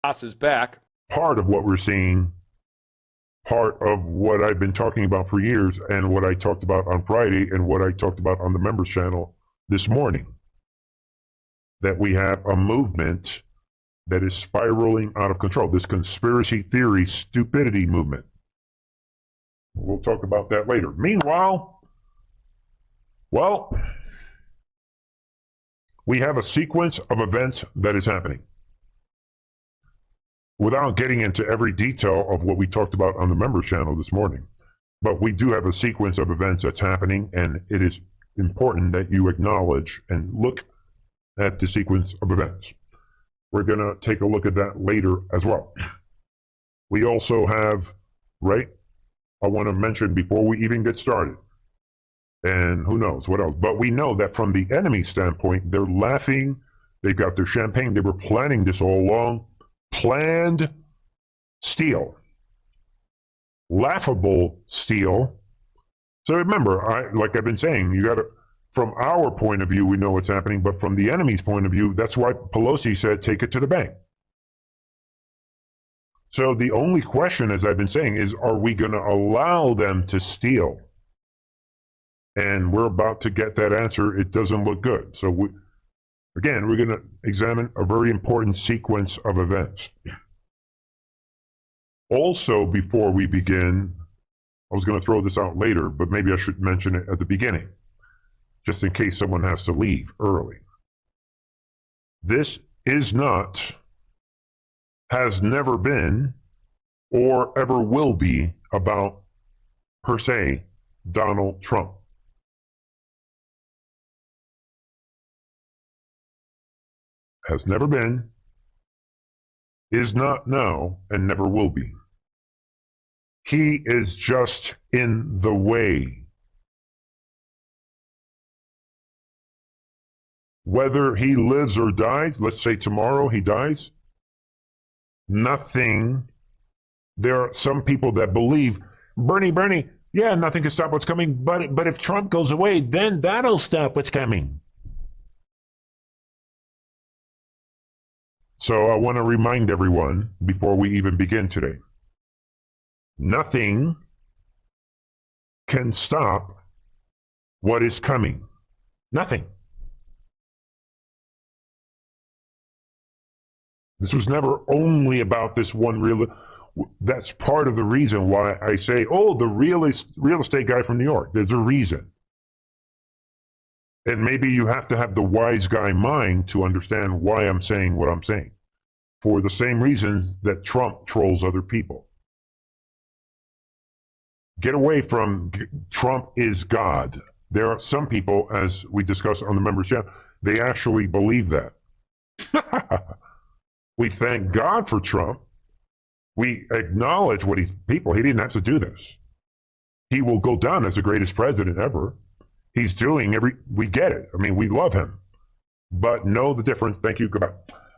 Is back. Part of what we're seeing, part of what I've been talking about for years, and what I talked about on Friday, and what I talked about on the members channel this morning, that we have a movement that is spiraling out of control. This conspiracy theory stupidity movement. We'll talk about that later. Meanwhile, well, we have a sequence of events that is happening. Without getting into every detail of what we talked about on the members channel this morning, but we do have a sequence of events that's happening, and it is important that you acknowledge and look at the sequence of events. We're going to take a look at that later as well. We also have, right, I want to mention before we even get started, and who knows what else, but we know that from the enemy standpoint, they're laughing, they've got their champagne, they were planning this all along. Planned steal, laughable steal. So remember, like I've been saying, you got to, from our point of view, we know what's happening, but from the enemy's point of view, that's why Pelosi said, take it to the bank. So the only question, as I've been saying, is, are we going to allow them to steal? And we're about to get that answer. It doesn't look good. So again, we're going to examine a very important sequence of events. Also, before we begin, I was going to throw this out later, but maybe I should mention it at the beginning, just in case someone has to leave early. This is not, has never been, or ever will be about, per se, Donald Trump. Has never been, is not now, and never will be. He is just in the way. Whether he lives or dies, let's say tomorrow he dies, nothing. There are some people that believe, Bernie, yeah, nothing can stop what's coming, but if Trump goes away, then that'll stop what's coming. So I want to remind everyone before we even begin today, nothing can stop what is coming. Nothing. This was never only about this one real. That's part of the reason why I say, oh, the real estate guy from New York. There's a reason. And maybe you have to have the wise guy mind to understand why I'm saying what I'm saying. For the same reason that Trump trolls other people. Get away from Trump is God. There are some people, as we discussed on the members channel, they actually believe that. We thank God for Trump. We acknowledge what he didn't have to do this. He will go down as the greatest president ever. He's doing we get it. I mean, we love him. But know the difference. Thank you. Goodbye.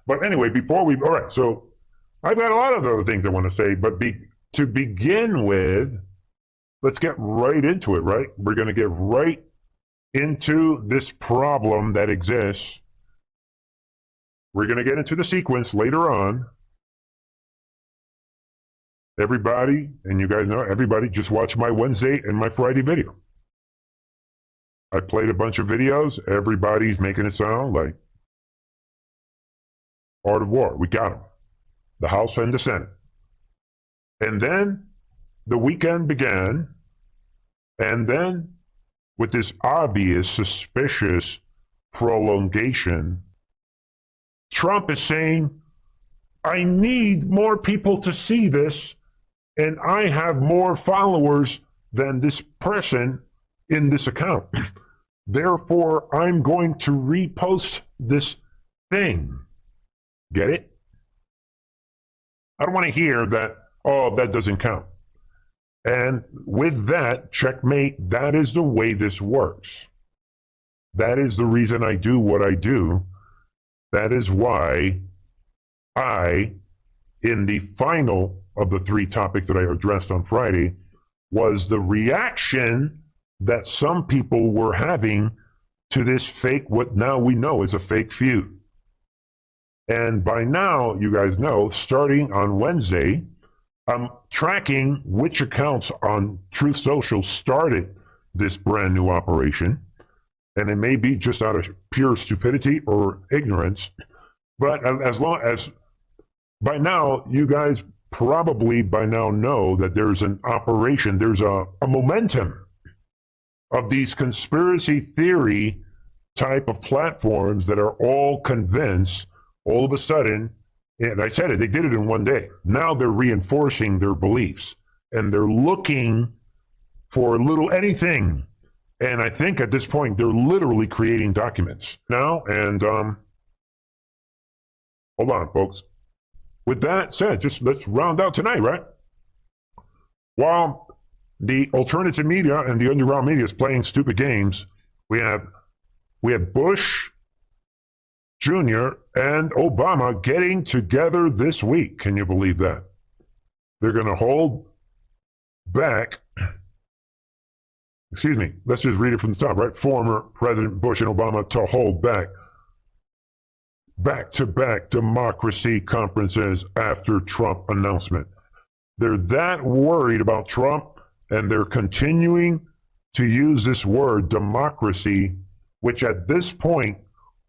But anyway, all right, so I've got a lot of other things I want to say, but to begin with, let's get right into it, right? We're going to get right into this problem that exists. We're going to get into the sequence later on. Everybody, and you guys know, everybody just watch my Wednesday and my Friday video. I played a bunch of videos. Everybody's making it sound like Art of War. We got them. The House and the Senate. And then the weekend began. And then with this obvious, suspicious prolongation, Trump is saying, I need more people to see this, and I have more followers than this person in this account. Therefore, I'm going to repost this thing. Get it? I don't want to hear that, oh, that doesn't count. And with that, checkmate, that is the way this works. That is the reason I do what I do. That is why I, in the final of the 3 topics that I addressed on Friday, was the reaction that some people were having to this fake, what now we know is a fake feud. And by now, you guys know, starting on Wednesday, I'm tracking which accounts on Truth Social started this brand new operation. And it may be just out of pure stupidity or ignorance. But as long as by now, you guys probably by now know that there's an operation, there's a momentum of these conspiracy theory type of platforms that are all convinced all of a sudden, and I said it, they did it in one day. Now they're reinforcing their beliefs and they're looking for little anything. And I think at this point, they're literally creating documents now. And hold on, folks. With that said, just let's round out tonight, right? While the alternative media and the underground media is playing stupid games, we have Bush Jr. and Obama getting together this week. Can you believe that? They're going to hold back. Excuse me. Let's just read it from the top, right? Former President Bush and Obama to hold back-to-back democracy conferences after Trump announcement. They're that worried about Trump, and they're continuing to use this word democracy, which at this point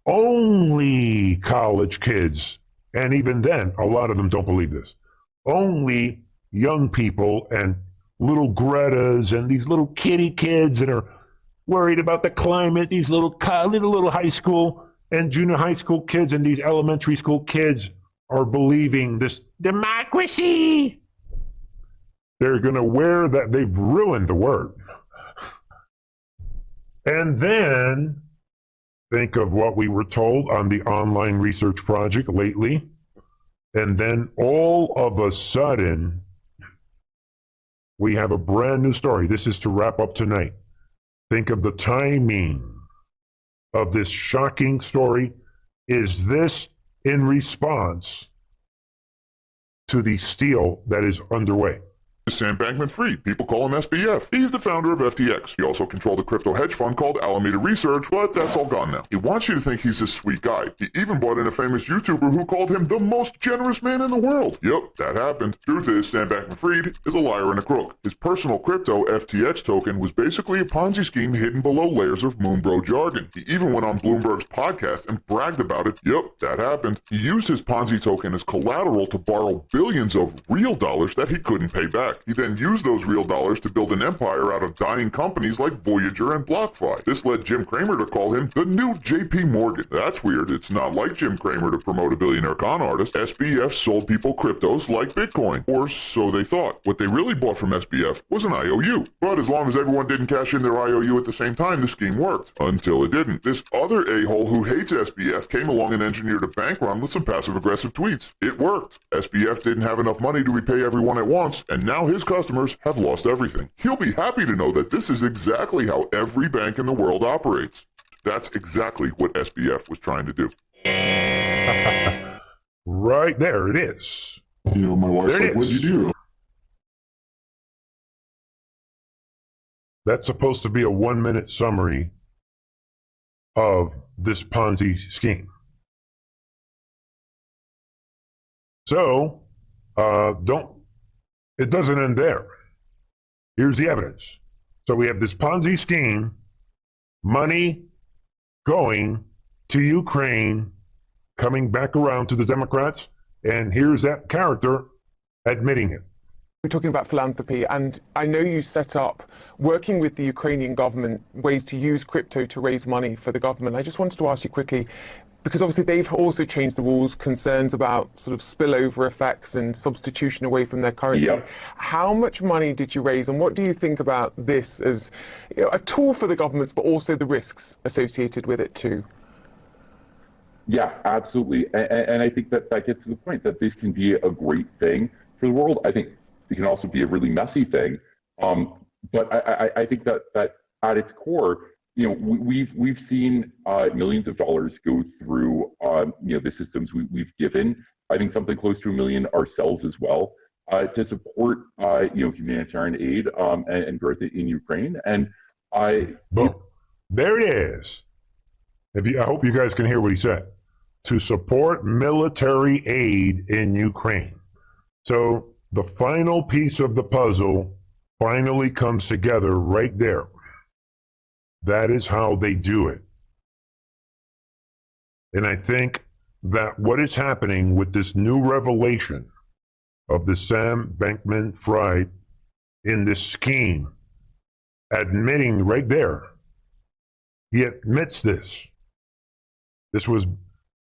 only college kids, and even then a lot of them don't believe this, only young people and little Gretas and these little kitty kids that are worried about the climate, these little high school and junior high school kids and these elementary school kids are believing this democracy. They're going to wear that. They've ruined the word. And then think of what we were told on the online research project lately. And then all of a sudden, we have a brand new story. This is to wrap up tonight. Think of the timing of this shocking story. Is this in response to the steal that is underway? Sam Bankman-Fried. People call him SBF. He's the founder of FTX. He also controlled a crypto hedge fund called Alameda Research, but that's all gone now. He wants you to think he's this sweet guy. He even brought in a famous YouTuber who called him the most generous man in the world. Yep, that happened. Truth is, Sam Bankman-Fried is a liar and a crook. His personal crypto, FTX token, was basically a Ponzi scheme hidden below layers of Moonbro jargon. He even went on Bloomberg's podcast and bragged about it. Yep, that happened. He used his Ponzi token as collateral to borrow billions of real dollars that he couldn't pay back. He then used those real dollars to build an empire out of dying companies like Voyager and BlockFi. This led Jim Cramer to call him the new JP Morgan. That's weird. It's not like Jim Cramer to promote a billionaire con artist. SBF sold people cryptos like Bitcoin, or so they thought. What they really bought from SBF was an IOU. But as long as everyone didn't cash in their IOU at the same time, the scheme worked. Until it didn't. This other a-hole who hates SBF came along and engineered a bank run with some passive-aggressive tweets. It worked. SBF didn't have enough money to repay everyone at once, and now his customers have lost everything. He'll be happy to know that this is exactly how every bank in the world operates. That's exactly what SBF was trying to do. Right there it is. You know, my wife's like, what'd you do? That's supposed to be a 1-minute summary of this Ponzi scheme. So, it doesn't end there. Here's the evidence. So we have this Ponzi scheme, money going to Ukraine, coming back around to the Democrats, and here's that character admitting it. We're talking about philanthropy, and I know you set up, working with the Ukrainian government, ways to use crypto to raise money for the government. I just wanted to ask you quickly, because obviously they've also changed the rules, concerns about sort of spillover effects and substitution away from their currency. Yep. How much money did you raise, and what do you think about this as, you know, a tool for the governments, but also the risks associated with it too? Yeah, absolutely. And I think that gets to the point that this can be a great thing for the world. I think it can also be a really messy thing. But I think that at its core, you know, we've seen millions of dollars go through you know, the systems we've given. I think something close to $1 million ourselves as well to support you know, humanitarian aid and growth in Ukraine. And Boom. There it is. I hope you guys can hear what he said. to support military aid in Ukraine. So the final piece of the puzzle finally comes together right there. That is how they do it. And I think that what is happening with this new revelation of the Sam Bankman-Fried in this scheme, admitting right there, he admits this. This was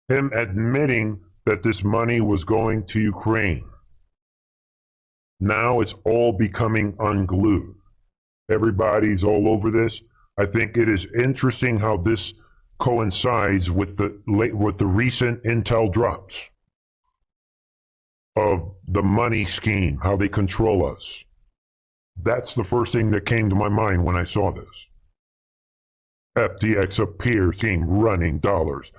him admitting that this money was going to Ukraine. Now it's all becoming unglued. Everybody's all over this. I think it is interesting how this coincides with the recent intel drops of the money scheme, how they control us. That's the first thing that came to my mind when I saw this. FTX appears scheme running dollars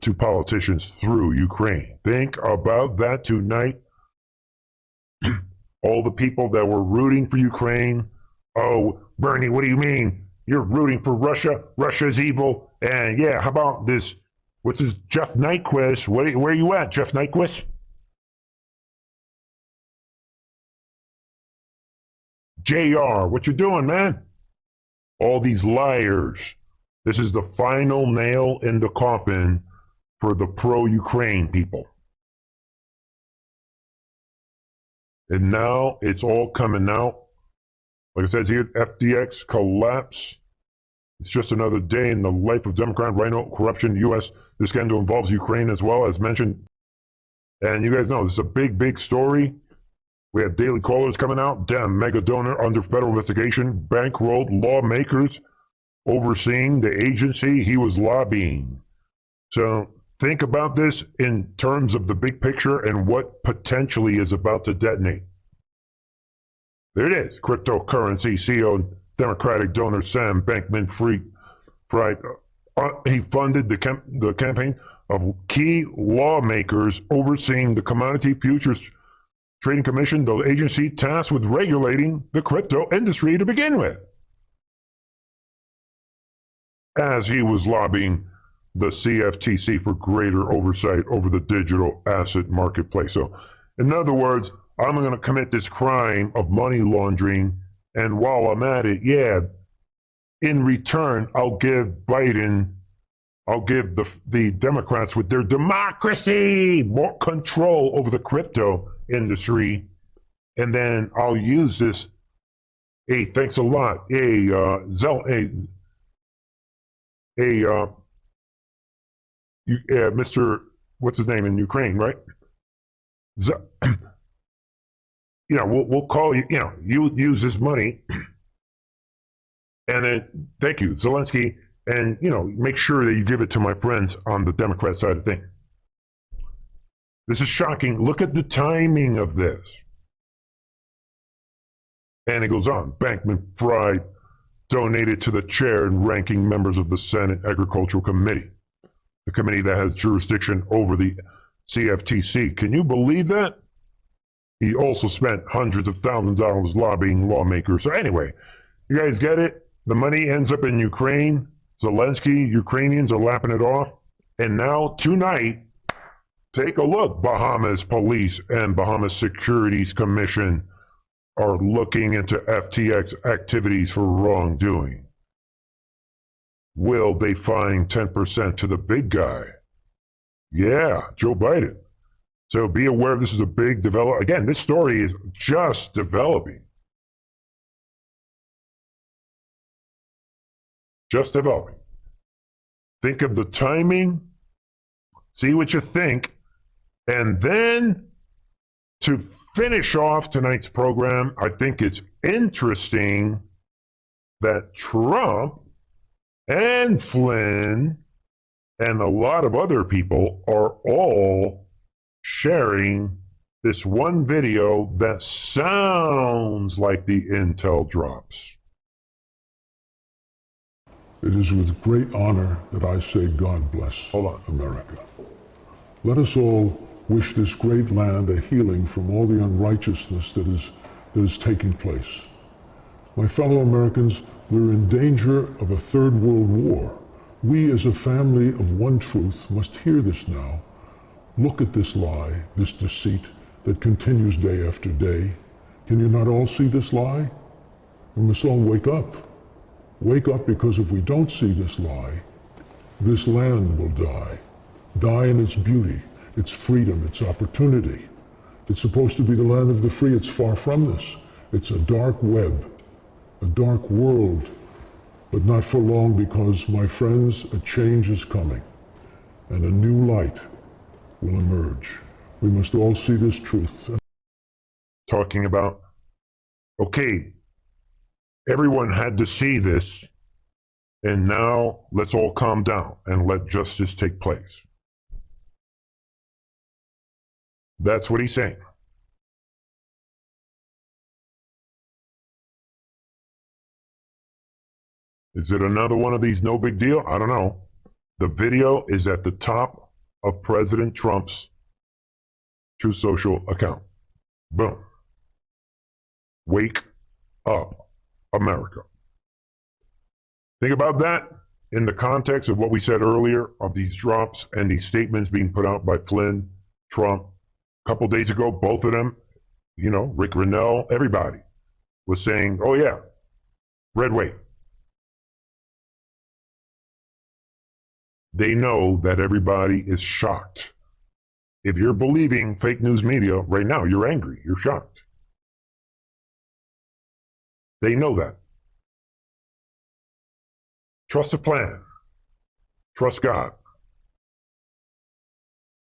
to politicians through Ukraine. Think about that tonight. All the people that were rooting for Ukraine. Oh, Bernie, what do you mean? You're rooting for Russia? Russia's evil. And yeah, how about this? What's this? Jeff Nyquist. Where are you at, Jeff Nyquist? JR, what you doing, man? All these liars. This is the final nail in the coffin for the pro-Ukraine people. And now it's all coming out. Like I said here, FTX collapse. It's just another day in the life of Democrat rhino corruption. U.S. This scandal involves Ukraine as well, as mentioned. And you guys know this is a big, big story. We have daily callers coming out. Dem mega donor under federal investigation. Bankrolled lawmakers overseeing the agency he was lobbying. So think about this in terms of the big picture and what potentially is about to detonate. There it is. Cryptocurrency CEO, Democratic donor Sam Bankman-Fried. He funded the campaign of key lawmakers overseeing the Commodity Futures Trading Commission, the agency tasked with regulating the crypto industry to begin with, as he was lobbying the CFTC for greater oversight over the digital asset marketplace. So, in other words, I'm going to commit this crime of money laundering, and while I'm at it, yeah, in return, I'll give Biden, I'll give the Democrats with their democracy more control over the crypto industry, and then I'll use this. Hey, thanks a lot. Hey, Mr. What's his name in Ukraine, right? We'll call you. You use this money, and then thank you, Zelensky, and make sure that you give it to my friends on the Democrat side of things. This is shocking. Look at the timing of this. And it goes on. Bankman-Fried donated to the chair and ranking members of the Senate Agricultural Committee, the committee that has jurisdiction over the CFTC. Can you believe that? He also spent hundreds of thousands of dollars lobbying lawmakers. So anyway, you guys get it? The money ends up in Ukraine. Zelensky, Ukrainians are lapping it off. And now, tonight, take a look. Bahamas Police and Bahamas Securities Commission are looking into FTX activities for wrongdoing. Will they fine 10% to the big guy? Yeah, Joe Biden. So be aware this is a big development. Again, this story is just developing. Just developing. Think of the timing. See what you think. And then to finish off tonight's program, I think it's interesting that Trump and Flynn and a lot of other people are all sharing this one video that sounds like the intel drops. It is with great honor that I say God bless America. Let us all wish this great land a healing from all the unrighteousness that is taking place. My fellow Americans, we're in danger of a third world war. We as a family of one truth must hear this now Look at this lie, this deceit that continues day after day. Can you not all see this lie? We must all wake up. Wake up, because if we don't see this lie, this land will die. Die in its beauty, its freedom, its opportunity. It's supposed to be the land of the free. It's far from this. It's a dark web, a dark world, but not for long, because, my friends, a change is coming, and a new light will emerge. We must all see this truth. Talking about, okay, everyone had to see this, and now let's all calm down and let justice take place. That's what he's saying. Is it another one of these no big deal? I don't know. The video is at the top of President Trump's Truth Social account. Boom. Wake up, America. Think about that in the context of what we said earlier of these drops and these statements being put out by Flynn, Trump. A couple days ago, both of them, Rick Grinnell, everybody was saying, oh yeah, red wave. They know that everybody is shocked. If you're believing fake news media right now, you're angry, you're shocked. They know that. Trust a plan. Trust God.